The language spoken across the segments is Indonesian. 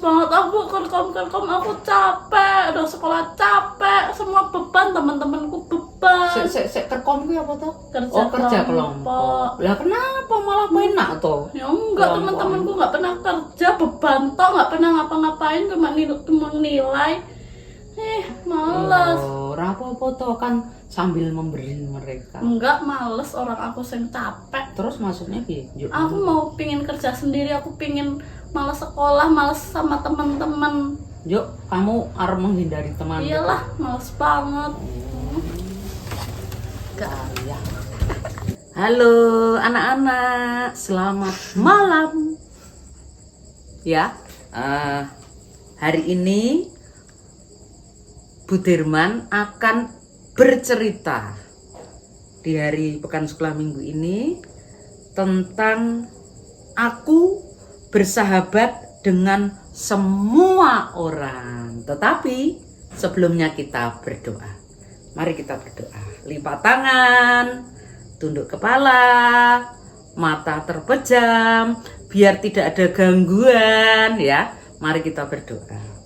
banget aku kerkom aku capek, udah sekolah capek, semua beban teman-temanku beban. Sek kerkom kuwi apa toh? Kerja kelompok. Lah kenapa malah enak toh? Ya enggak, teman-temanku nggak pernah kerja, beban toh, nggak pernah ngapa-ngapain, cuma nilai. Males. Ora apa-apa toh, kan sambil memberi mereka. Enggak, males orang aku sing capek. Terus maksudnya piye? Aku mau pingin kerja sendiri, aku pingin males sekolah, males sama teman-teman. Yuk, kamu harus menghindari teman. Iyalah, males banget. Ya. Halo anak-anak, selamat malam. Ya, hari ini Bu Dirman akan bercerita di hari pekan sekolah minggu ini tentang aku bersahabat dengan semua orang. Tetapi sebelumnya kita berdoa. Mari kita berdoa. Lipat tangan, tunduk kepala, mata terpejam, biar tidak ada gangguan ya. Mari kita berdoa.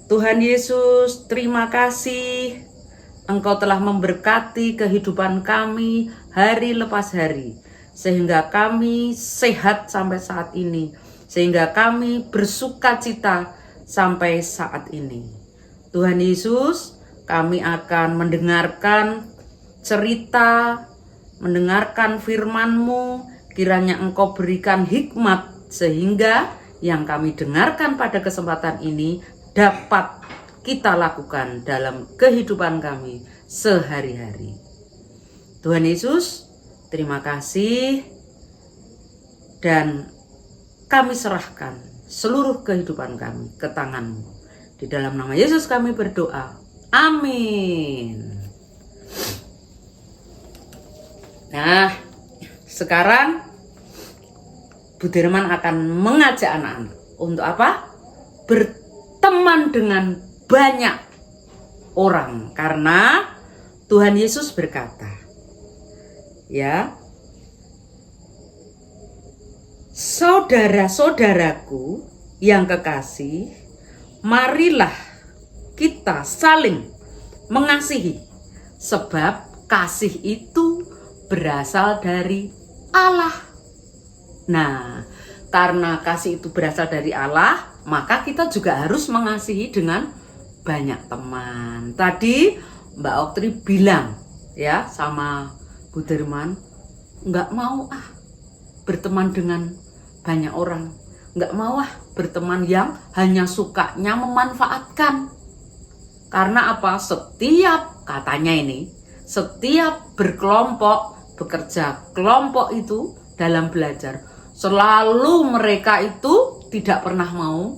Tuhan Yesus, terima kasih Engkau telah memberkati kehidupan kami hari lepas hari, sehingga kami sehat sampai saat ini, sehingga kami bersukacita sampai saat ini. Tuhan Yesus, kami akan mendengarkan cerita, mendengarkan firman-Mu, kiranya Engkau berikan hikmat, sehingga yang kami dengarkan pada kesempatan ini dapat kita lakukan dalam kehidupan kami sehari-hari. Tuhan Yesus, terima kasih, dan kami serahkan seluruh kehidupan kami ke tangan-Mu. Di dalam nama Yesus kami berdoa. Amin. Nah, sekarang Bu Dirman akan mengajak anak-anak untuk apa? Berteman dengan banyak orang, karena Tuhan Yesus berkata, ya, saudara-saudaraku yang kekasih, marilah kita saling mengasihi, sebab kasih itu berasal dari Allah. Nah, karena kasih itu berasal dari Allah, maka kita juga harus mengasihi dengan banyak teman. Tadi Mbak Oktri bilang ya sama Bu Dirman, nggak mau berteman dengan banyak orang, nggak mau berteman yang hanya sukanya memanfaatkan. Karena apa? Setiap berkelompok, bekerja kelompok itu dalam belajar, selalu mereka itu tidak pernah mau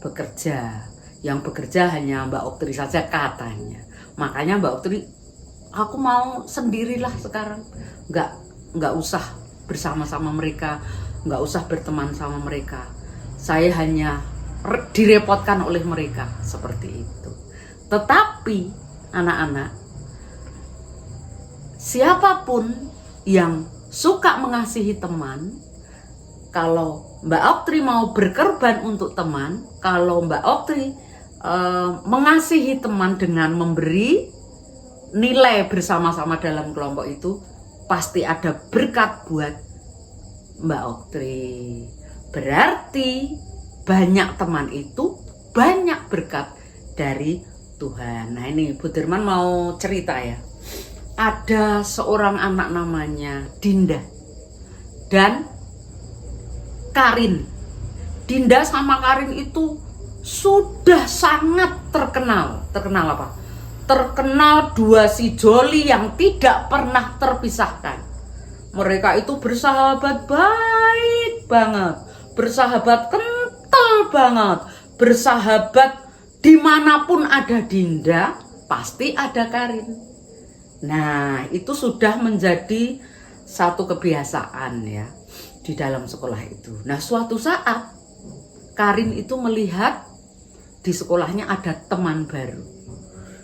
bekerja. Yang bekerja hanya Mbak Oktri saja katanya. Makanya Mbak Oktri, aku mau sendirilah sekarang. Nggak usah bersama-sama mereka, nggak usah berteman sama mereka. Saya hanya direpotkan oleh mereka, seperti itu. Tetapi anak-anak, siapapun yang suka mengasihi teman, kalau Mbak Oktri mau berkorban untuk teman, kalau Mbak Oktri mengasihi teman dengan memberi nilai bersama-sama dalam kelompok itu, pasti ada berkat buat Mbak Oktri. Berarti banyak teman itu banyak berkat dari Tuhan. Nah, ini Bu Dirman mau cerita ya. Ada seorang anak namanya Dinda dan Karin. Dinda sama Karin itu sudah sangat terkenal. Terkenal apa? Terkenal dua si joli yang tidak pernah terpisahkan. Mereka itu bersahabat baik banget, bersahabat kental banget, bersahabat dimanapun ada Dinda, pasti ada Karin. Nah, itu sudah menjadi satu kebiasaan ya di dalam sekolah itu. Nah, suatu saat Karin itu melihat di sekolahnya ada teman baru,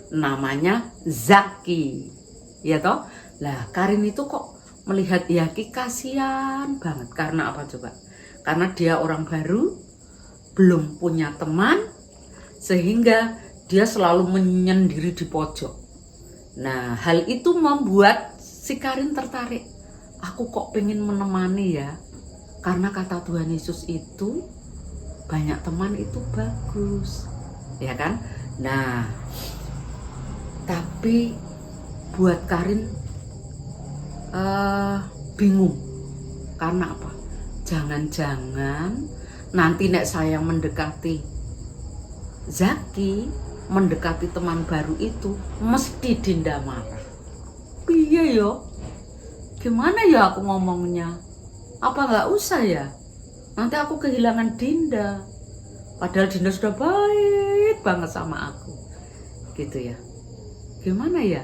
namanya Zaki, ya toh. Lah Karin itu kok melihat Yaki kasihan banget. Karena apa coba? Karena dia orang baru belum punya teman, sehingga dia selalu menyendiri di pojok. Nah, hal itu membuat si Karin tertarik. Aku kok pengen menemani ya, karena kata Tuhan Yesus itu banyak teman itu bagus, ya kan? Nah, tapi buat Karin bingung. Karena apa? Jangan-jangan nanti nek saya mendekati Zaki, mendekati teman baru itu, mesti Dinda marah. Piye yo? Gimana ya aku ngomongnya? Apa nggak usah ya? Nanti aku kehilangan Dinda. Padahal Dinda sudah baik banget sama aku. Gitu ya. Gimana ya?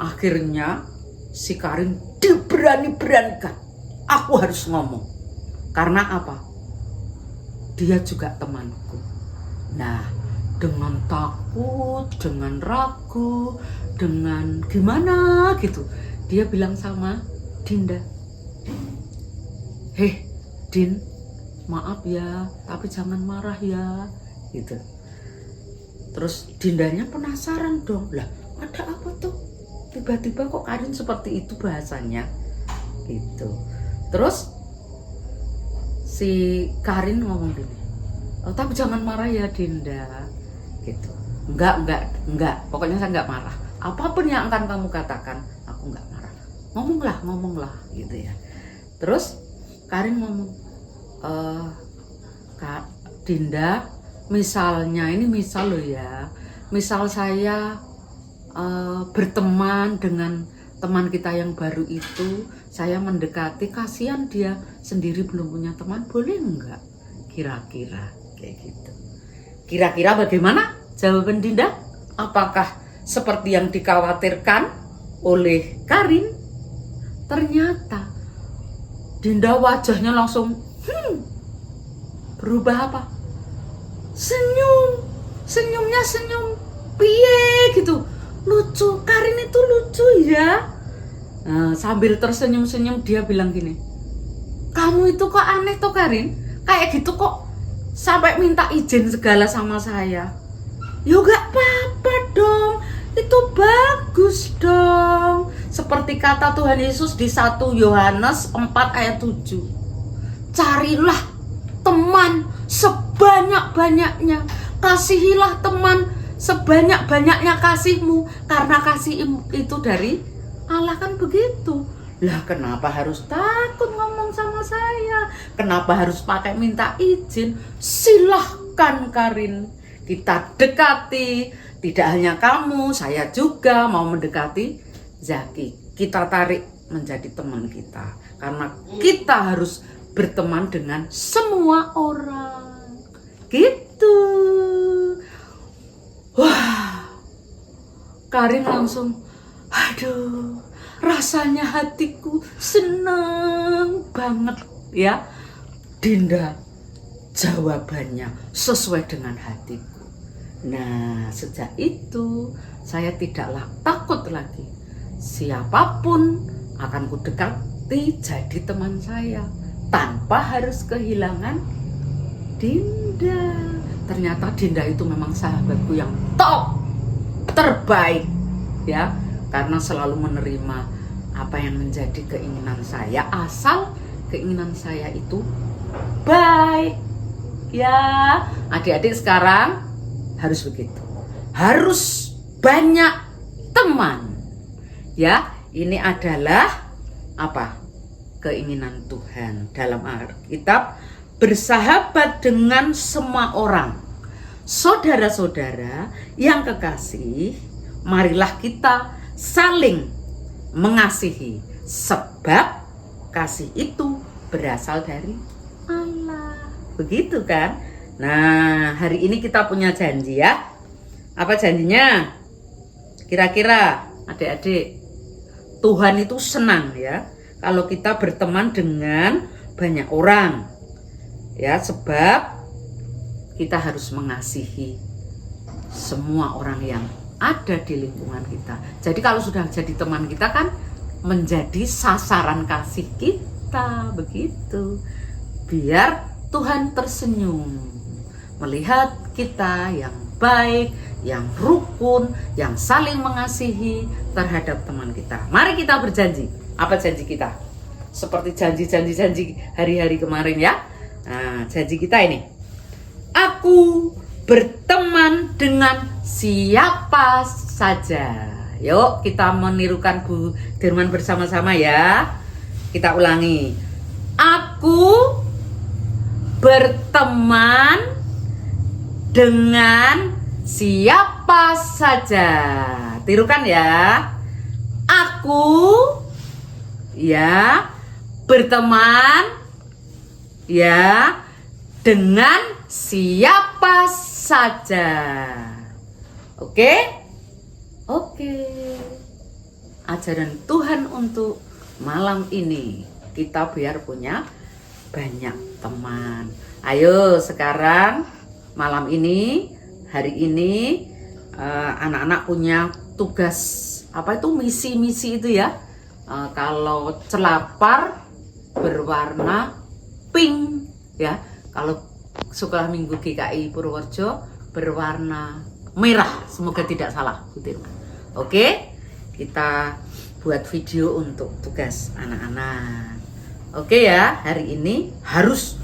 Akhirnya si Karin diberani-beranikan. Aku harus ngomong. Karena apa? Dia juga temanku. Nah, dengan takut, dengan ragu, dengan gimana gitu, dia bilang sama Dinda, "Heh, Din, maaf ya, tapi jangan marah ya," gitu. Terus Dindanya penasaran dong, lah ada apa tuh? Tiba-tiba kok Karin seperti itu bahasanya, gitu. Terus si Karin ngomong gini, "Oh, tapi jangan marah ya Dinda," gitu. Enggak, pokoknya saya enggak marah. Apapun yang akan kamu katakan, aku enggak marah. Ngomonglah, gitu ya. Terus Karin ngomong, Kak Dinda, misalnya, ini misal loh ya, misal saya berteman dengan teman kita yang baru itu, saya mendekati, kasihan dia sendiri belum punya teman, boleh enggak? Kira-kira kayak gitu. Kira-kira bagaimana jawaban Dinda? Apakah seperti yang dikhawatirkan oleh Karin? Ternyata Dinda wajahnya langsung berubah apa? Senyumnya senyum piye gitu. Lucu, Karin itu lucu ya. Nah, sambil tersenyum-senyum dia bilang gini, "Kamu itu kok aneh tuh Karin, kayak gitu kok sampai minta izin segala sama saya." "Ya gak apa-apa dong, itu bagus dong. Seperti kata Tuhan Yesus di 1 Yohanes 4 ayat 7. Carilah teman sebanyak-banyaknya, kasihilah teman sebanyak-banyaknya kasihmu, karena kasih itu dari Allah," kan begitu. Lah kenapa harus takut ngomong sama saya? Kenapa harus pakai minta izin? Silahkan Karin, kita dekati. Tidak hanya kamu, saya juga mau mendekati Zaki. Kita tarik menjadi teman kita, karena kita harus berteman dengan semua orang. Gitu. Wah, Karin langsung, aduh, rasanya hatiku senang banget ya. Dinda jawabannya sesuai dengan hatiku. Nah, sejak itu saya tidaklah takut lagi. Siapapun akan kudekati jadi teman saya tanpa harus kehilangan Dinda. Ternyata Dinda itu memang sahabatku yang top, terbaik ya, karena selalu menerima apa yang menjadi keinginan saya, asal keinginan saya itu baik ya. Adik-adik sekarang harus begitu, harus banyak teman ya. Ini adalah apa? Keinginan Tuhan dalam Alkitab, bersahabat dengan semua orang. Saudara-saudara yang kekasih, marilah kita saling mengasihi, sebab kasih itu berasal dari Allah. Begitu kan? Nah, hari ini kita punya janji ya. Apa janjinya? Kira-kira adik-adik, Tuhan itu senang ya kalau kita berteman dengan banyak orang. Ya, sebab kita harus mengasihi semua orang yang ada di lingkungan kita. Jadi kalau sudah jadi teman kita kan menjadi sasaran kasih kita, begitu. Biar Tuhan tersenyum melihat kita yang baik, yang rukun, yang saling mengasihi terhadap teman kita. Mari kita berjanji. Apa janji kita? Seperti janji hari-hari kemarin ya. Nah, janji kita ini. Aku berteman dengan siapa saja. Yuk kita menirukan Bu Dirman bersama-sama ya. Kita ulangi. Aku berteman dengan siapa saja. Tirukan ya. Aku ya berteman ya dengan siapa saja. Oke? Oke. Ajaran Tuhan untuk malam ini, kita biar punya banyak teman. Ayo sekarang malam ini, hari ini anak-anak punya tugas apa itu, misi-misi itu ya. Kalau celapar berwarna pink ya. Kalau sekolah minggu GKI Purworejo berwarna merah. Semoga tidak salah, Bu Dirman. Oke, kita buat video untuk tugas anak-anak. Oke ya, hari ini harus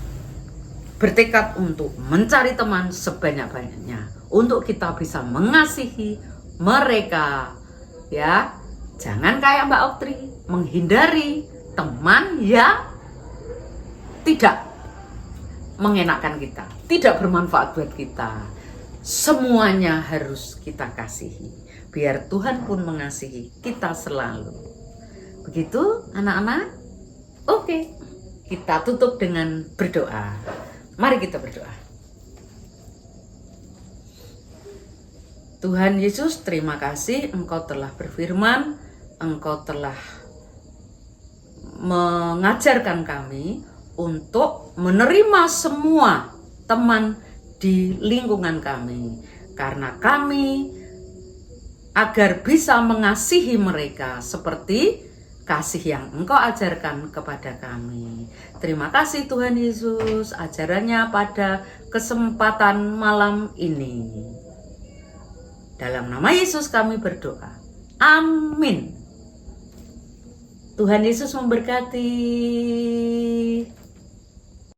bertekad untuk mencari teman sebanyak-banyaknya untuk kita bisa mengasihi mereka ya. Jangan kayak Mbak Oktri menghindari teman yang tidak mengenakan kita, tidak bermanfaat buat kita. Semuanya harus kita kasihi biar Tuhan pun mengasihi kita selalu. Begitu anak-anak? Oke, kita tutup dengan berdoa. Mari kita berdoa. Tuhan Yesus, terima kasih Engkau telah berfirman, Engkau telah mengajarkan kami untuk menerima semua teman di lingkungan kami. Karena kami agar bisa mengasihi mereka seperti kasih yang Engkau ajarkan kepada kami. Terima kasih Tuhan Yesus ajarannya pada kesempatan malam ini. Dalam nama Yesus kami berdoa. Amin. Tuhan Yesus memberkati.